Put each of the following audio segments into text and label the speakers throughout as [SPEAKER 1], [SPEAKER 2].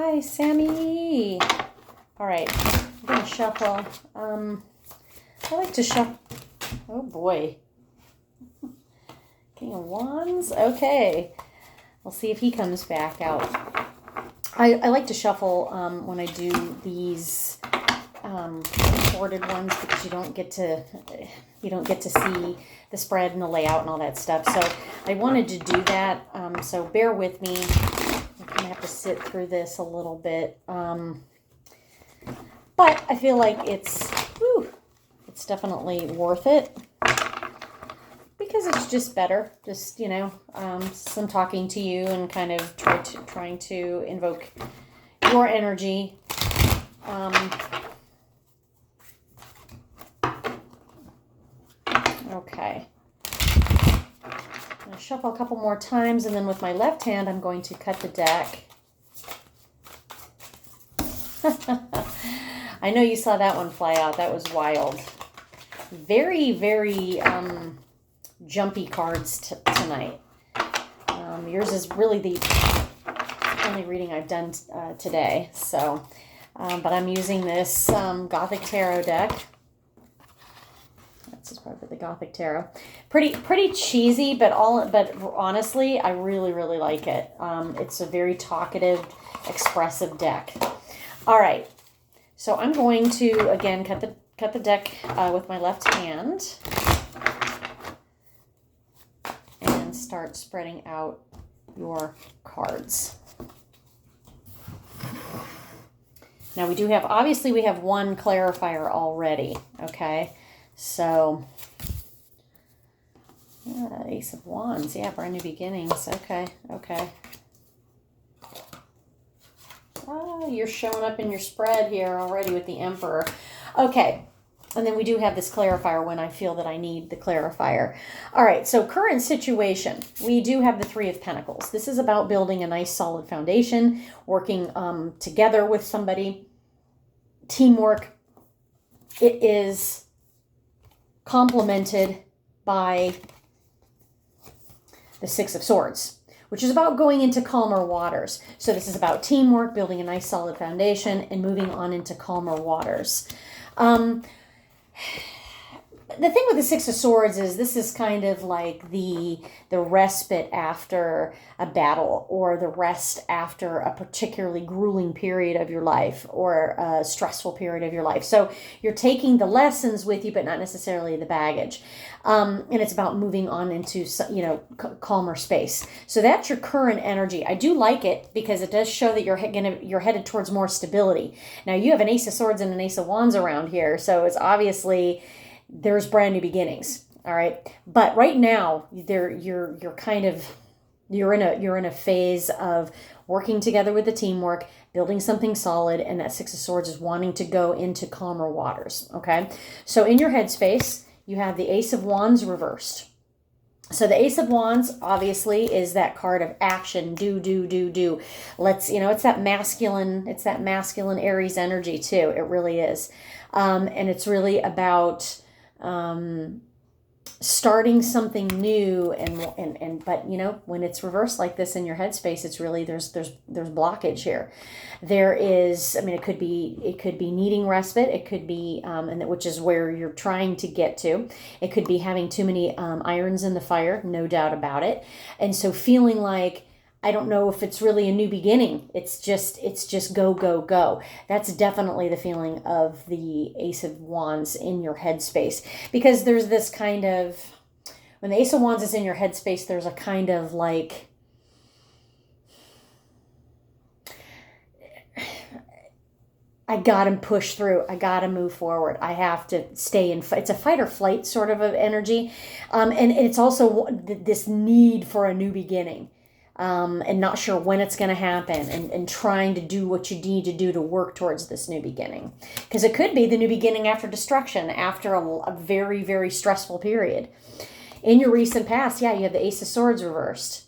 [SPEAKER 1] Hi, Sammy. All right, I'm gonna shuffle. I like to shuffle. Oh boy. King of Wands. Okay, we'll see if he comes back out. I like to shuffle when I do these sorted ones because you don't get to see the spread and the layout and all that stuff. So I wanted to do that. So bear with me. I'm gonna have to sit through this a little bit. But I feel like it's definitely worth it because it's just better. Just, some talking to you and kind of trying to invoke your energy. Okay. I'm going to shuffle a couple more times, and then with my left hand, I'm going to cut the deck. I know you saw that one fly out. That was wild. Very, very jumpy cards tonight. Yours is really the only reading I've done today. So, but I'm using this Gothic Tarot deck. This is probably the Gothic Tarot. Pretty cheesy, but honestly, I really, really like it. It's a very talkative, expressive deck. All right, so I'm going to again cut the deck with my left hand and start spreading out your cards. Now we have one clarifier already. Okay. So, Ace of Wands. Yeah, brand new beginnings. Okay. Oh, you're showing up in your spread here already with the Emperor. Okay. And then we do have this clarifier when I feel that I need the clarifier. All right. So, current situation. We do have the Three of Pentacles. This is about building a nice solid foundation, working together with somebody, teamwork. It is complemented by the Six of Swords, which is about going into calmer waters. So this is about teamwork, building a nice solid foundation, and moving on into calmer waters. The thing with the Six of Swords is this is kind of like the respite after a battle, or the rest after a particularly grueling period of your life, or a stressful period of your life. So you're taking the lessons with you, but not necessarily the baggage. And it's about moving on into, calmer space. So that's your current energy. I do like it because it does show that you're headed towards more stability. Now you have an Ace of Swords and an Ace of Wands around here, so it's obviously there's brand new beginnings. All right, but right now you're in a phase of working together with the teamwork, building something solid, and that Six of Swords is wanting to go into calmer waters. Okay, so in your headspace, you have the Ace of Wands reversed. So the Ace of Wands obviously is that card of action, do. Let's, it's that masculine Aries energy too. It really is. And it's really about starting something new but when it's reversed like this in your headspace, it's really there's blockage here. There is, it could be needing respite. It could be which is where you're trying to get to. It could be having too many irons in the fire, no doubt about it. And so feeling like, I don't know if it's really a new beginning. It's just go. That's definitely the feeling of the Ace of Wands in your headspace, because there's this kind of, when the Ace of Wands is in your headspace, there's a kind of like, I gotta push through. I gotta move forward. I have to stay in. It's a fight or flight sort of energy, and it's also this need for a new beginning. And not sure when it's going to happen, and trying to do what you need to do to work towards this new beginning. Because it could be the new beginning after destruction, after a very, very stressful period. In your recent past, you have the Ace of Swords reversed.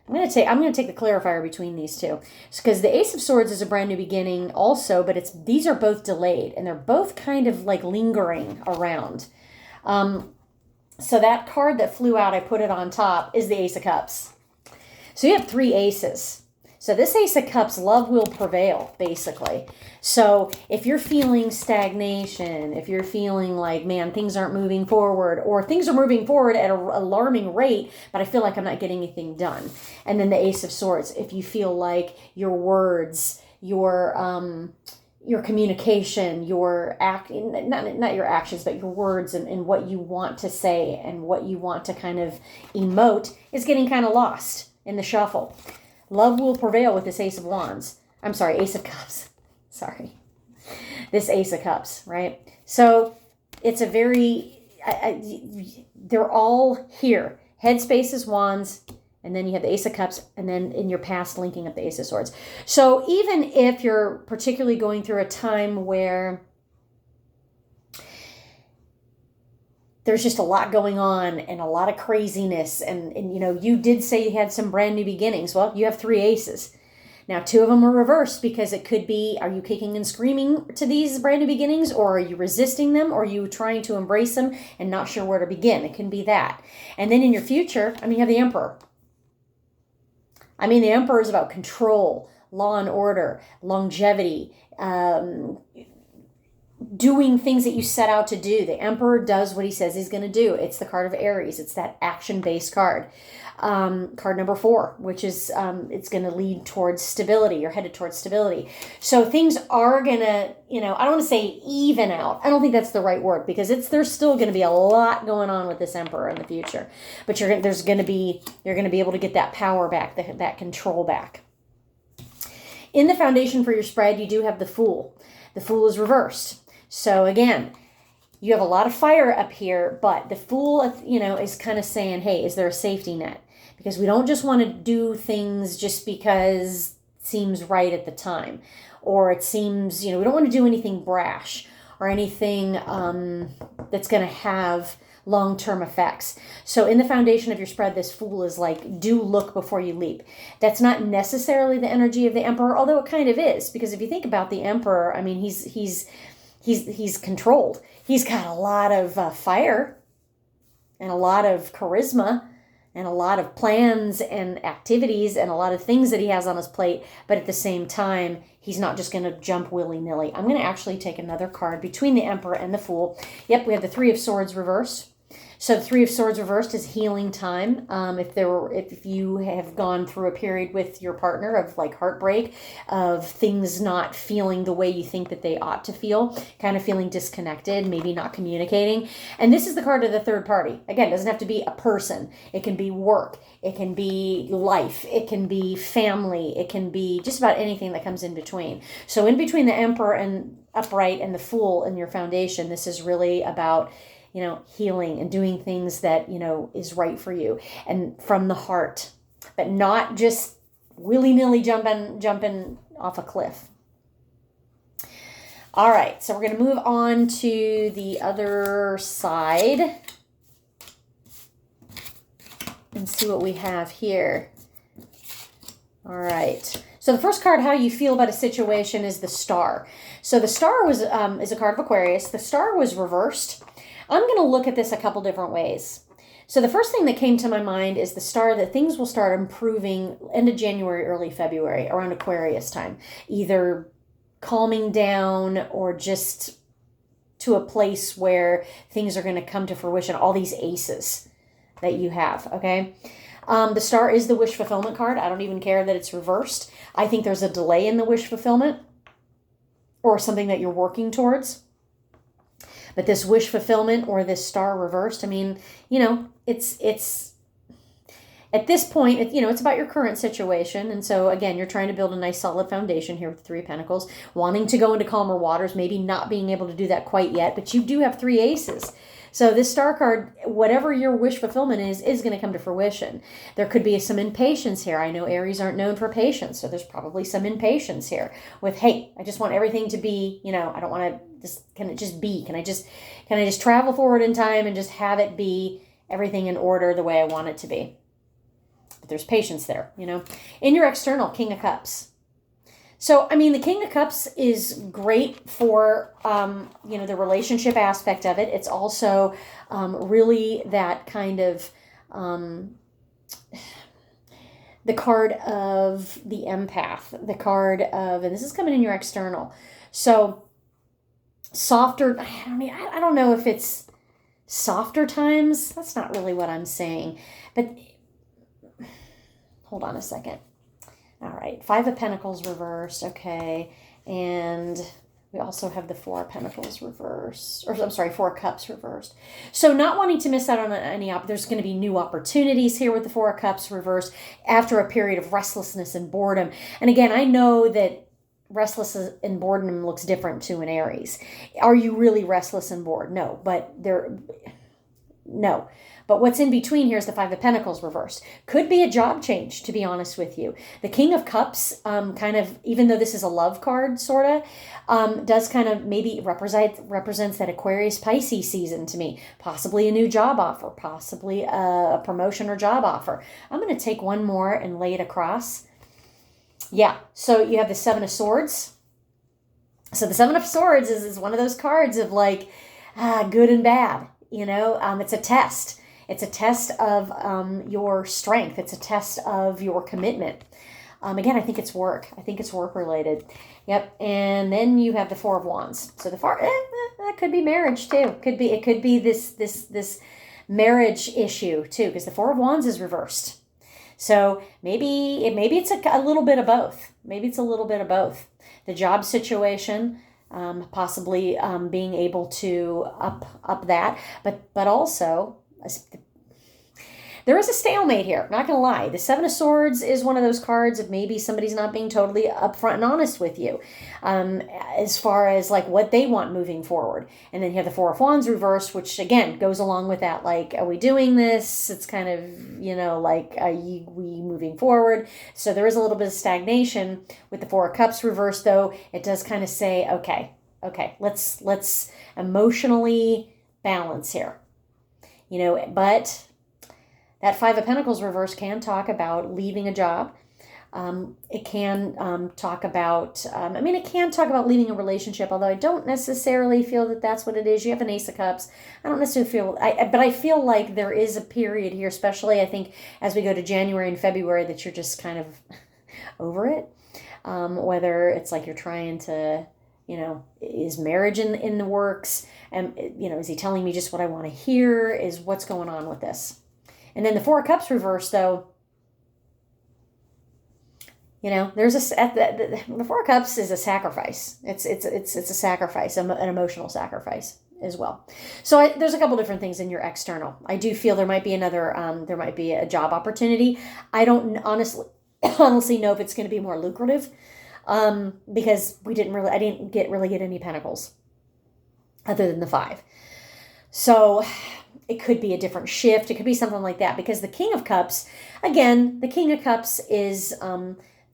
[SPEAKER 1] I'm going to take the clarifier between these two, because the Ace of Swords is a brand new beginning also, but these are both delayed, and they're both kind of like lingering around. So that card that flew out, I put it on top, is the Ace of Cups. So you have three aces. So this Ace of Cups, love will prevail, basically. So if you're feeling stagnation, if you're feeling like, man, things aren't moving forward, or things are moving forward at an alarming rate, but I feel like I'm not getting anything done. And then the Ace of Swords, if you feel like your words, your communication, your not your actions, but your words and what you want to say and what you want to kind of emote is getting kind of lost in the shuffle. Love will prevail with this Ace of Wands. I'm sorry, Ace of Cups. Sorry. This Ace of Cups, right? So it's a very, they're all here. Headspace is Wands, and then you have the Ace of Cups, and then in your past linking up the Ace of Swords. So even if you're particularly going through a time where there's just a lot going on and a lot of craziness, and you did say you had some brand new beginnings. Well, you have 3 aces. Now, 2 of them are reversed because it could be, are you kicking and screaming to these brand new beginnings, or are you resisting them, or are you trying to embrace them and not sure where to begin? It can be that. And then in your future, you have the Emperor. The Emperor is about control, law and order, longevity, doing things that you set out to do. The Emperor does what he says he's going to do. It's the card of Aries. It's that action-based card. Card number 4, which is it's going to lead towards stability. You're headed towards stability. So things are going to, I don't want to say even out. I don't think that's the right word, because there's still going to be a lot going on with this Emperor in the future. But you're going to be able to get that power back, that control back. In the foundation for your spread, you do have the Fool. The Fool is reversed. So again, you have a lot of fire up here, but the Fool, is kind of saying, hey, is there a safety net? Because we don't just want to do things just because it seems right at the time, or it seems, we don't want to do anything brash or anything that's going to have long-term effects. So in the foundation of your spread, this Fool is like, do look before you leap. That's not necessarily the energy of the Emperor, although it kind of is, because if you think about the Emperor, he's controlled. He's got a lot of fire and a lot of charisma and a lot of plans and activities and a lot of things that he has on his plate. But at the same time, he's not just going to jump willy-nilly. I'm going to actually take another card between the Emperor and the Fool. Yep, we have the 3 of Swords reversed. So the 3 of Swords reversed is healing time. If you have gone through a period with your partner of like heartbreak, of things not feeling the way you think that they ought to feel, kind of feeling disconnected, maybe not communicating. And this is the card of the third party. Again, it doesn't have to be a person. It can be work. It can be life. It can be family. It can be just about anything that comes in between. So in between the Emperor and upright and the Fool in your foundation, this is really about healing and doing things that, is right for you and from the heart, but not just willy-nilly jumping off a cliff. All right, so we're going to move on to the other side and see what we have here. All right. So the first card, how you feel about a situation, is the Star. So the Star is a card of Aquarius. The Star was reversed. I'm going to look at this a couple different ways. So the first thing that came to my mind is the Star, that things will start improving end of January, early February, around Aquarius time. Either calming down or just to a place where things are going to come to fruition. All these aces that you have, okay? The Star is the wish fulfillment card. I don't even care that it's reversed. I think there's a delay in the wish fulfillment or something that you're working towards. But this wish fulfillment or this Star reversed, it's at this point, it's about your current situation. And so, again, you're trying to build a nice solid foundation here with the 3 of Pentacles, wanting to go into calmer waters, maybe not being able to do that quite yet, but you do have 3 aces. So this Star card, whatever your wish fulfillment is going to come to fruition. There could be some impatience here. I know Aries aren't known for patience, so there's probably some impatience here with, hey, I just want everything to be, I don't want to can it just be? Can I just travel forward in time and just have it be everything in order the way I want it to be? But there's patience there, In your external, King of Cups. So, the King of Cups is great for, the relationship aspect of it. It's also the card of the empath, the card of, and this is coming in your external. So softer, I don't know if it's softer times. That's not really what I'm saying. But hold on a second. All right, Five of Pentacles reversed. Okay, and we also have the Four of Pentacles reversed, or I'm sorry, Four of Cups reversed. So not wanting to miss out on any, there's going to be new opportunities here with the Four of Cups reversed after a period of restlessness and boredom. And again, I know that restless and boredom looks different to an Aries. Are you really restless and bored? No, no. But what's in between here is the Five of Pentacles reversed. Could be a job change, to be honest with you. The King of Cups, kind of, even though this is a love card, sort of, does kind of maybe represents that Aquarius Pisces season to me. Possibly a new job offer, possibly a promotion or job offer. I'm going to take one more and lay it across. Yeah, so you have the Seven of Swords. So the Seven of Swords is one of those cards of like good and bad. It's a test. It's a test of your strength. It's a test of your commitment. Again, I think it's work. I think it's work related. Yep. And then you have the Four of Wands. So that could be marriage too. It could be this marriage issue too, because the Four of Wands is reversed. So maybe it's a little bit of both. Maybe it's a little bit of both. The job situation, possibly being able to up that, but also there is a stalemate here. Not going to lie. The Seven of Swords is one of those cards of maybe somebody's not being totally upfront and honest with you as far as like what they want moving forward. And then you have the Four of Wands reversed, which again goes along with that. Like, are we doing this? It's kind of, like, are we moving forward? So there is a little bit of stagnation with the Four of Cups reversed, though. It does kind of say, okay, let's emotionally balance here. But that Five of Pentacles reverse can talk about leaving a job. It can talk about, it can talk about leaving a relationship, although I don't necessarily feel that that's what it is. You have an Ace of Cups. I don't necessarily feel, but I feel like there is a period here, especially I think as we go to January and February, that you're just kind of over it. Whether it's like you're trying to, is marriage in the works? And, is he telling me just what I want to hear? Is what's going on with this? And then the Four of Cups reversed, though, there's the Four of Cups is a sacrifice. It's a sacrifice, an emotional sacrifice as well. So there's a couple different things in your external. I do feel there might be there might be a job opportunity. I don't honestly know if it's going to be more lucrative, because I didn't really get any pentacles other than the Five. So it could be a different shift. It could be something like that, because the King of Cups, again, the King of Cups is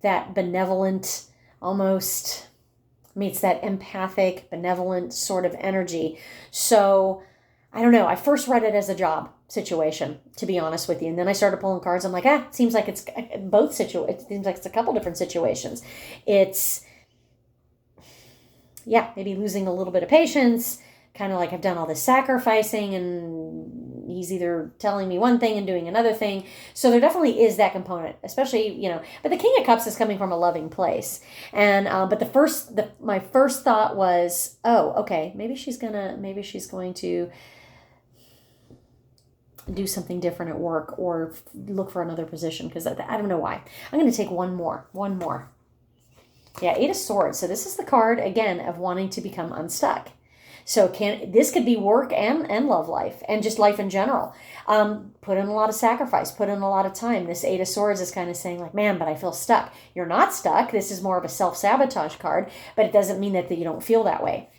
[SPEAKER 1] that benevolent, almost, it's that empathic, benevolent sort of energy. So I don't know. I first read it as a job situation, to be honest with you. And then I started pulling cards. I'm like, it seems like it's both it seems like it's a couple different situations. It's, maybe losing a little bit of patience, kind of like I've done all this sacrificing and he's either telling me one thing and doing another thing. So there definitely is that component, especially, but the King of Cups is coming from a loving place. And, but my first thought was, oh, okay, maybe she's going to do something different at work or look for another position, because I don't know why. I'm going to take one more. Yeah, Eight of Swords. So this is the card, again, of wanting to become unstuck. So this could be work and love life and just life in general. Put in a lot of sacrifice, put in a lot of time. This Eight of Swords is kind of saying like, man, but I feel stuck. You're not stuck. This is more of a self-sabotage card, but it doesn't mean that you don't feel that way.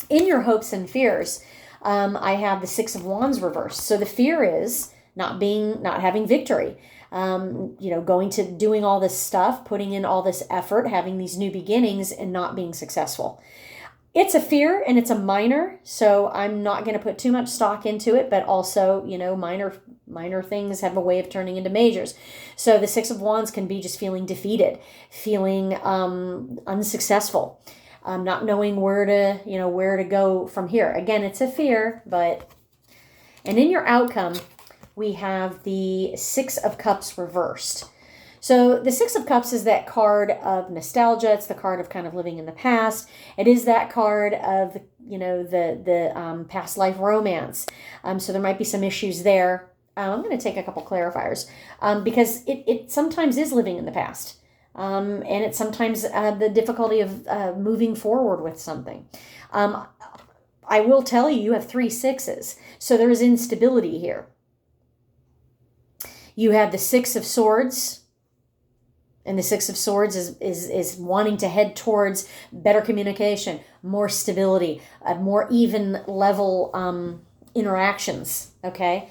[SPEAKER 1] In your hopes and fears, I have the Six of Wands reversed. So the fear is not having victory. Doing all this stuff, putting in all this effort, having these new beginnings and not being successful. It's a fear and it's a minor, so I'm not going to put too much stock into it, but also, minor things have a way of turning into majors. So the Six of Wands can be just feeling defeated, feeling unsuccessful, not knowing where to go from here. Again, it's a fear, and in your outcome, we have the Six of Cups reversed. So the Six of Cups is that card of nostalgia. It's the card of kind of living in the past. It is that card of, the past life romance. So there might be some issues there. I'm going to take a couple clarifiers because it sometimes is living in the past. And it's sometimes the difficulty of moving forward with something. I will tell you, you have 3 sixes. So there is instability here. You have the Six of Swords. And the Six of Swords is wanting to head towards better communication, more stability, more even level interactions, okay?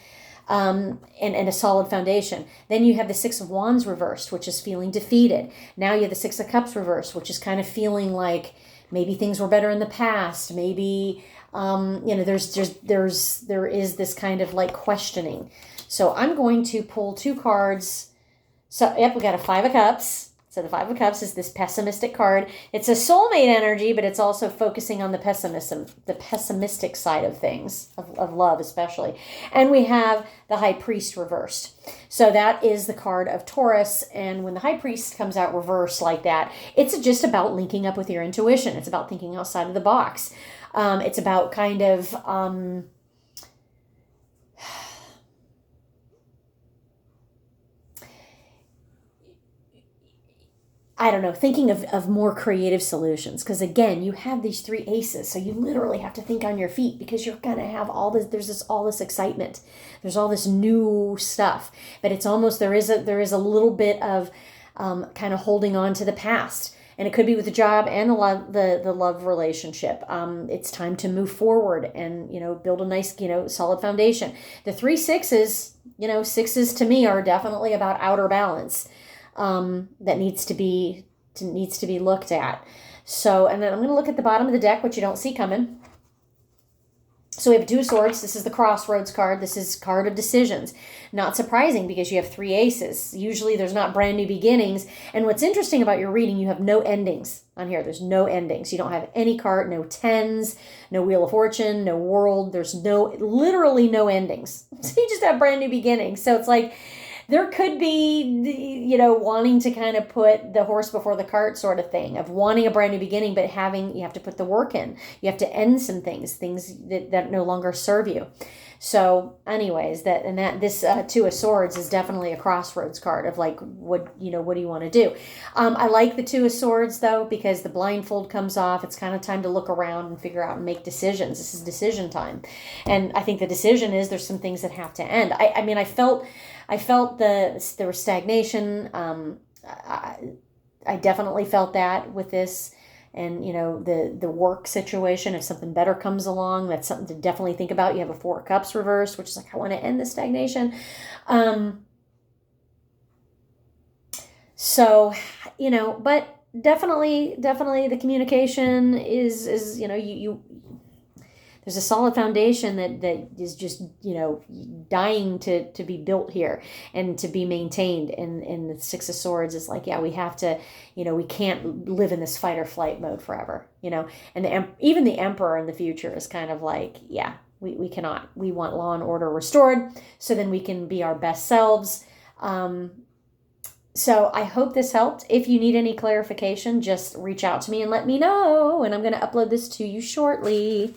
[SPEAKER 1] And a solid foundation. Then you have the Six of Wands reversed, which is feeling defeated. Now you have the Six of Cups reversed, which is kind of feeling like maybe things were better in the past. Maybe, there is this kind of like questioning. So I'm going to pull 2 cards. So, yep, we got a Five of Cups. So the Five of Cups is this pessimistic card. It's a soulmate energy, but it's also focusing on the pessimistic side of things, of love especially. And we have the High Priest reversed. So that is the card of Taurus. And when the High Priest comes out reversed like that, it's just about linking up with your intuition. It's about thinking outside of the box. It's about kind of... I don't know, thinking of more creative solutions. Because again, you have these 3 aces, so you literally have to think on your feet because you're going to have all this, all this excitement. There's all this new stuff. But it's almost, there is a little bit of kind of holding on to the past. And it could be with the job and the love relationship. It's time to move forward and, build a nice, solid foundation. The 3 sixes, sixes to me are definitely about outer balance. That needs to be looked at. So, and then I'm going to look at the bottom of the deck, which you don't see coming. So we have 2 of Swords. This is the Crossroads card. This is card of decisions. Not surprising because you have 3 aces. Usually there's not brand new beginnings. And what's interesting about your reading, you have no endings on here. There's no endings. You don't have any card, no tens, no Wheel of Fortune, no World. There's literally no endings. So you just have brand new beginnings. So it's like, there could be, wanting to kind of put the horse before the cart sort of thing, of wanting a brand new beginning, but you have to put the work in. You have to end some things that no longer serve you. So anyways, this 2 of Swords is definitely a crossroads card of like, what do you want to do? I like the 2 of Swords though, because the blindfold comes off. It's kind of time to look around and figure out and make decisions. This is decision time. And I think the decision is there's some things that have to end. I felt there was stagnation. I definitely felt that with this. And, the work situation, if something better comes along, that's something to definitely think about. You have a 4 of Cups reversed, which is like, I want to end the stagnation. But definitely the communication is there's a solid foundation that is just, dying to be built here and to be maintained. And the 6 of Swords is like, yeah, we have to, we can't live in this fight or flight mode forever, and even the Emperor in the future is kind of like, yeah, we cannot. We want law and order restored so then we can be our best selves. So I hope this helped. If you need any clarification, just reach out to me and let me know. And I'm going to upload this to you shortly.